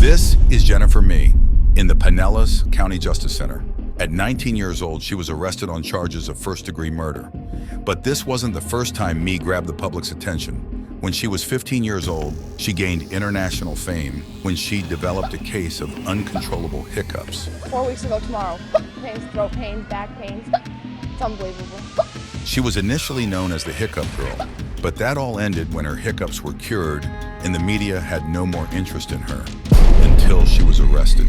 This is Jennifer Mee in the Pinellas County Justice Center. At 19 years old, she was arrested on charges of first-degree murder. But this wasn't the first time Mee grabbed the public's attention. When she was 15 years old, she gained international fame when she developed a case of uncontrollable hiccups. 4 weeks ago tomorrow. Pains, throat pains, back pains. It's unbelievable. She was initially known as the Hiccup Girl, but that all ended when her hiccups were cured and the media had no more interest in her until she was arrested.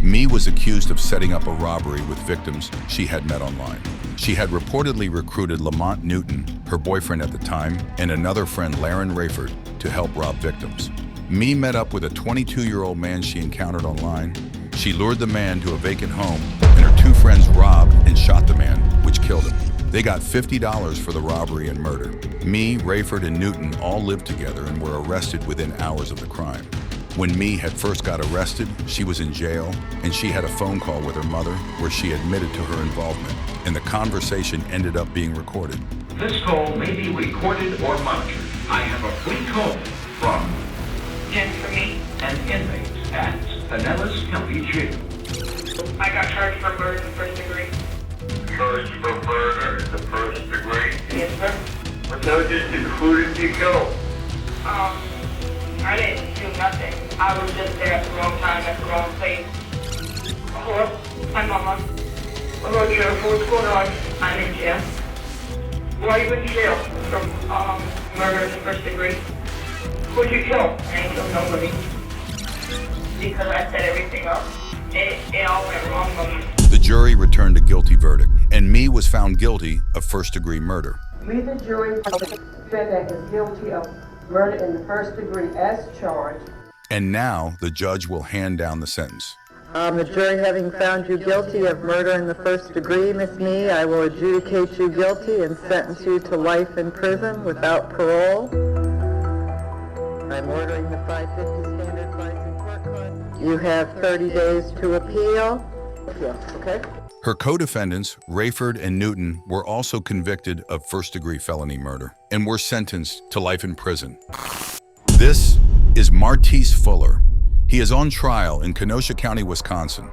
Mee was accused of setting up a robbery with victims she had met online. She had reportedly recruited Lamont Newton, her boyfriend at the time, and another friend, Laren Rayford, to help rob victims. Mee met up with a 22-year-old man she encountered online. She lured the man to a vacant home, and her two friends robbed and shot the man, which killed him. They got $50 for the robbery and murder. Mee, Rayford, and Newton all lived together and were arrested within hours of the crime. When Mee had first got arrested, she was in jail, and she had a phone call with her mother where she admitted to her involvement, and the conversation ended up being recorded. This call may be recorded or monitored. I have a free call from Jennifer Mee. an inmate at Pinellas County Jail. I got charged for murder in the first degree. Charged for murder in the first degree. Yes, sir. What charges included you kill? I didn't do nothing. I was just there at the wrong time, at the wrong place. Hello? Hi, Mama. Hello, Jennifer. What's going on? I'm in jail. Why are you in jail? From, murder in the first degree. Who'd you kill? I ain't killed nobody. Because I set everything up. It all went wrong, Mama. The jury returned a guilty verdict, and Mee was found guilty of first-degree murder. We, the jury, find the defendant is guilty of murder in the first degree as charged. And now the judge will hand down the sentence. The jury having found you guilty of murder in the first degree, Miss Mee, I will adjudicate you guilty and sentence you to life in prison without parole. I'm ordering the 550 standard fines and court costs. You have 30 days to appeal. Okay? Her co-defendants, Rayford and Newton, were also convicted of first-degree felony murder and were sentenced to life in prison. This is Martis Fuller. He is on trial in Kenosha County, Wisconsin.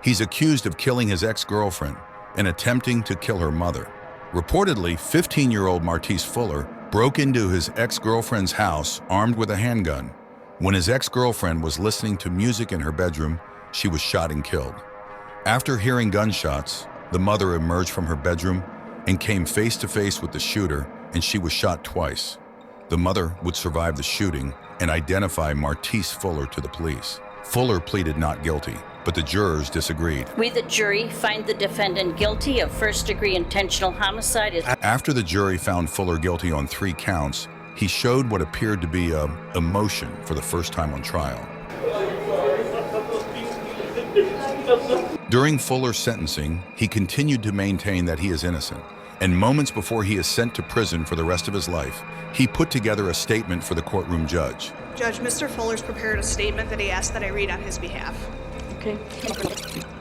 He's accused of killing his ex-girlfriend and attempting to kill her mother. Reportedly, 15-year-old Martis Fuller broke into his ex-girlfriend's house armed with a handgun. When his ex-girlfriend was listening to music in her bedroom, she was shot and killed. After hearing gunshots, the mother emerged from her bedroom and came face-to-face with the shooter, and she was shot twice. The mother would survive the shooting and identify Martis Fuller to the police. Fuller pleaded not guilty, but the jurors disagreed. We, the jury, find the defendant guilty of first-degree intentional homicide. After the jury found Fuller guilty on 3 counts, he showed what appeared to be emotion for the first time on trial. During Fuller's sentencing, he continued to maintain that he is innocent, and moments before he is sent to prison for the rest of his life, he put together a statement for the courtroom judge. Judge, Mr. Fuller's prepared a statement that he asked that I read on his behalf. Okay.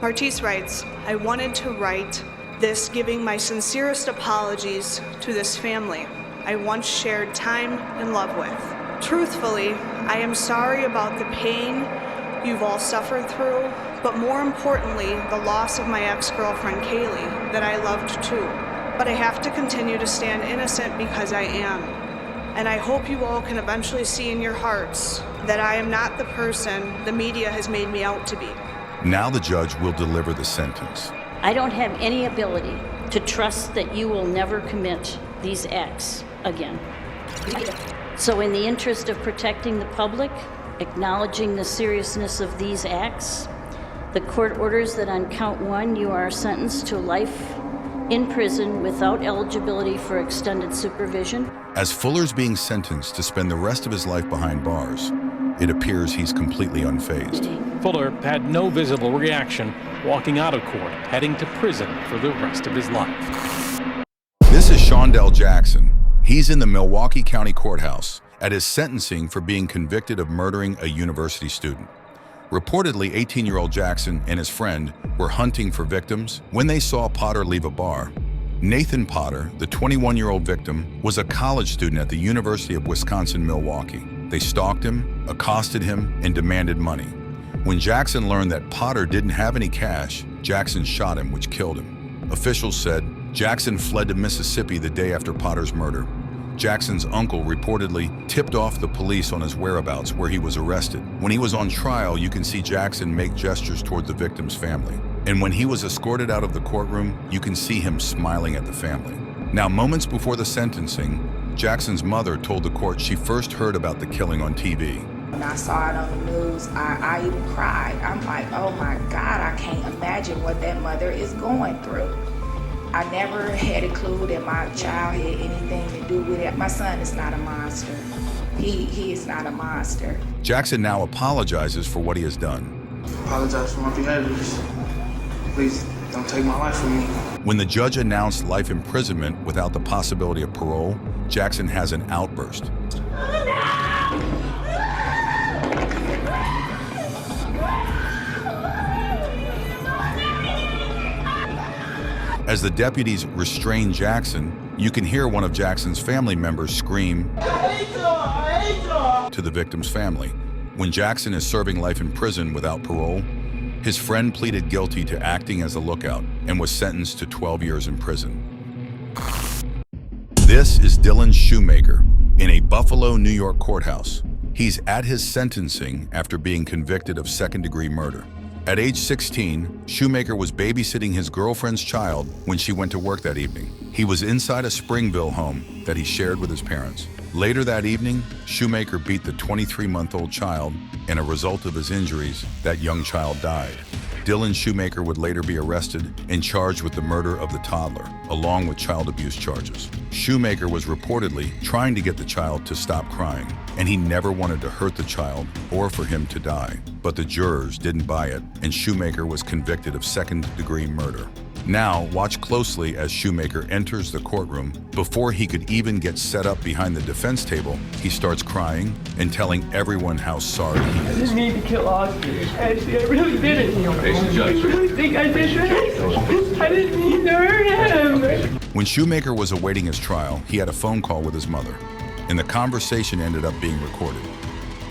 Martis writes, I wanted to write this giving my sincerest apologies to this family I once shared time and love with. Truthfully, I am sorry about the pain you've all suffered through, but more importantly, the loss of my ex-girlfriend, Kaylee, that I loved too. But I have to continue to stand innocent because I am. And I hope you all can eventually see in your hearts that I am not the person the media has made me out to be. Now the judge will deliver the sentence. I don't have any ability to trust that you will never commit these acts again. So in the interest of protecting the public, acknowledging the seriousness of these acts, the court orders that on count 1, you are sentenced to life in prison without eligibility for extended supervision. As Fuller's being sentenced to spend the rest of his life behind bars, it appears he's completely unfazed. Fuller had no visible reaction, walking out of court, heading to prison for the rest of his life. This is Shawn Jackson. He's in the Milwaukee County Courthouse at his sentencing for being convicted of murdering a university student. Reportedly, 18-year-old Jackson and his friend were hunting for victims when they saw Potter leave a bar. Nathan Potter, the 21-year-old victim, was a college student at the University of Wisconsin-Milwaukee. They stalked him, accosted him, and demanded money. When Jackson learned that Potter didn't have any cash, Jackson shot him, which killed him. Officials said Jackson fled to Mississippi the day after Potter's murder. Jackson's uncle reportedly tipped off the police on his whereabouts, where he was arrested. When he was on trial, you can see Jackson make gestures toward the victim's family. And when he was escorted out of the courtroom, you can see him smiling at the family. Now, moments before the sentencing, Jackson's mother told the court she first heard about the killing on TV. When I saw it on the news, I even cried. I'm like, oh my God, I can't imagine what that mother is going through. I never had a clue that my child had anything to do with it. My son is not a monster. He is not a monster. Jackson now apologizes for what he has done. I apologize for my behaviors. Please don't take my life from me. When the judge announced life imprisonment without the possibility of parole, Jackson has an outburst. As the deputies restrain Jackson, you can hear one of Jackson's family members scream to the victim's family. When Jackson is serving life in prison without parole, his friend pleaded guilty to acting as a lookout and was sentenced to 12 years in prison. This is Dylan Shoemaker in a Buffalo, New York courthouse. He's at his sentencing after being convicted of second-degree murder. At age 16, Shoemaker was babysitting his girlfriend's child when she went to work that evening. He was inside a Springville home that he shared with his parents. Later that evening, Shoemaker beat the 23-month-old child, and a result of his injuries, that young child died. Dylan Shoemaker would later be arrested and charged with the murder of the toddler, along with child abuse charges. Shoemaker was reportedly trying to get the child to stop crying, and he never wanted to hurt the child or for him to die. But the jurors didn't buy it, and Shoemaker was convicted of second-degree murder. Now, watch closely as Shoemaker enters the courtroom. Before he could even get set up behind the defense table, he starts crying and telling everyone how sorry he is. I didn't mean to kill Oscar. Actually, I really didn't. I really think I did that. I didn't mean to hurt him. When Shoemaker was awaiting his trial, he had a phone call with his mother, and the conversation ended up being recorded.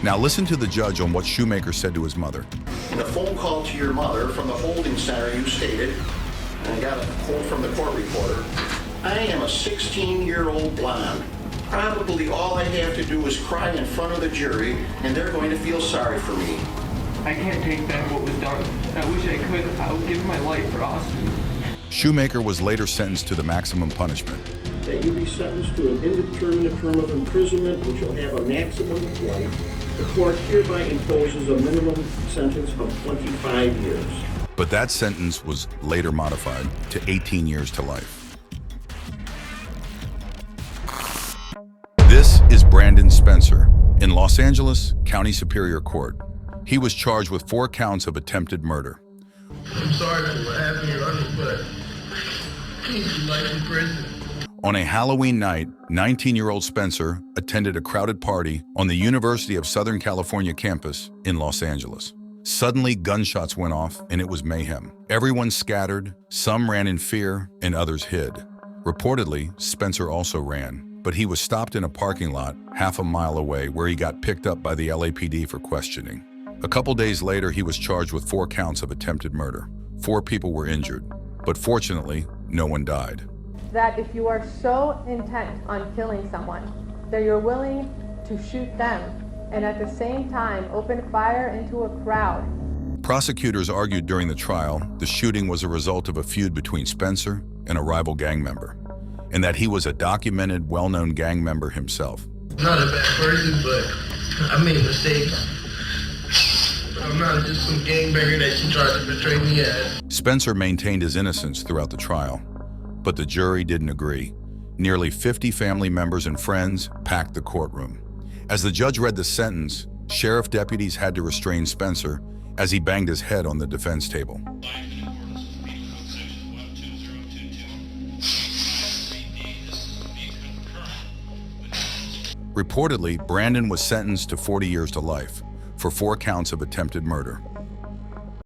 Now listen to the judge on what Shoemaker said to his mother. In a phone call to your mother from the holding center, you stated, and I got a quote from the court reporter, I am a 16-year-old blonde. Probably all I have to do is cry in front of the jury, and they're going to feel sorry for me. I can't take back what was done. I wish I could. I would give my life for Austin. Shoemaker was later sentenced to the maximum punishment. That you be sentenced to an indeterminate term of imprisonment, which will have a maximum of life. The court hereby imposes a minimum sentence of 25 years. But that sentence was later modified to 18 years to life. This is Brandon Spencer in Los Angeles County Superior Court. He was charged with 4 counts of attempted murder. I'm sorry for what happened, Your Honor, but he's life in prison. On a Halloween night, 19-year-old Spencer attended a crowded party on the University of Southern California campus in Los Angeles. Suddenly, gunshots went off, and it was mayhem. Everyone scattered, some ran in fear, and others hid. Reportedly, Spencer also ran, but he was stopped in a parking lot half a mile away where he got picked up by the LAPD for questioning. A couple days later, he was charged with 4 counts of attempted murder. 4 people were injured, but fortunately, no one died. That if you are so intent on killing someone that you're willing to shoot them and at the same time open fire into a crowd. Prosecutors argued during the trial the shooting was a result of a feud between Spencer and a rival gang member, and that he was a documented, well-known gang member himself. I'm not a bad person, but I made mistakes. I'm not just some gangbanger that you tried to portray me as. Spencer maintained his innocence throughout the trial, but the jury didn't agree. Nearly 50 family members and friends packed the courtroom. As the judge read the sentence, sheriff deputies had to restrain Spencer as he banged his head on the defense table. Reportedly, Brandon was sentenced to 40 years to life for 4 counts of attempted murder.